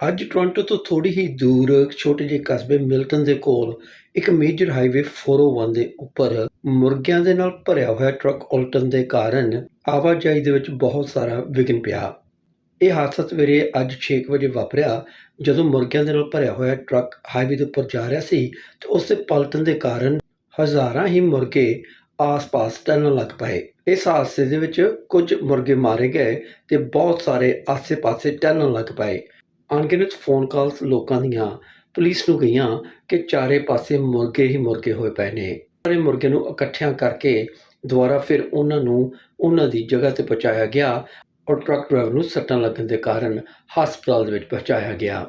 ਅੱਜ ਟੋਰਾਂਟੋ ਤੋਂ ਥੋੜ੍ਹੀ ਹੀ ਦੂਰ ਛੋਟੇ ਜਿਹੇ ਕਸਬੇ ਮਿਲਟਨ ਦੇ ਕੋਲ ਇੱਕ ਮੇਜਰ ਹਾਈਵੇ 401 ਦੇ ਉੱਪਰ ਮੁਰਗਿਆਂ ਦੇ ਨਾਲ ਭਰਿਆ ਹੋਇਆ ਟਰੱਕ ਉਲਟਣ ਦੇ ਕਾਰਨ ਆਵਾਜਾਈ ਦੇ ਵਿੱਚ ਬਹੁਤ ਸਾਰਾ ਵਿਘਨ ਪਿਆ। ਇਹ ਹਾਦਸਾ ਸਵੇਰੇ ਅੱਜ 6 ਵਜੇ ਵਾਪਰਿਆ ਜਦੋਂ ਮੁਰਗਿਆਂ ਦੇ ਨਾਲ ਭਰਿਆ ਹੋਇਆ ਟਰੱਕ ਹਾਈਵੇ ਦੇ ਉੱਪਰ ਜਾ ਰਿਹਾ ਸੀ ਤੇ ਉਸ ਦੇ ਪਲਟਣ ਦੇ ਕਾਰਨ ਹਜ਼ਾਰਾਂ ਹੀ ਮੁਰਗੇ ਆਸ-ਪਾਸ ਟਹਿਲਣ ਲੱਗ ਪਏ। ਇਸ ਹਾਦਸੇ ਦੇ ਵਿੱਚ ਕੁਝ ਮੁਰਗੇ ਮਾਰੇ ਗਏ ਤੇ ਬਹੁਤ ਸਾਰੇ ਆਸੇ-ਪਾਸੇ ਟਹਿਲਣ ਲੱਗ ਪਏ। ਅਣਗਿਣਤ ਫੋਨ ਕਾਲਸ ਲੋਕਾਂ ਦੀਆਂ ਪੁਲਿਸ ਨੂੰ ਗਈਆਂ ਕਿ ਚਾਰੇ ਪਾਸੇ ਮੁਰਗੇ ਹੀ ਮੁਰਗੇ ਹੋਏ ਪਏ ਨੇ। ਸਾਰੇ ਮੁਰਗਿਆਂ ਨੂੰ ਇਕੱਠਿਆਂ ਕਰਕੇ ਦੁਬਾਰਾ ਫਿਰ ਉਹਨਾਂ ਨੂੰ ਉਹਨਾਂ ਦੀ ਜਗ੍ਹਾ ਤੇ ਪਹੁੰਚਾਇਆ ਗਿਆ ਔਰ ਟਰੱਕ ਡਰਾਈਵਰ ਨੂੰ ਸੱਟਾਂ ਲੱਗਣ ਦੇ ਕਾਰਨ ਹਸਪਤਾਲ ਦੇ ਵਿੱਚ ਪਹੁੰਚਾਇਆ ਗਿਆ।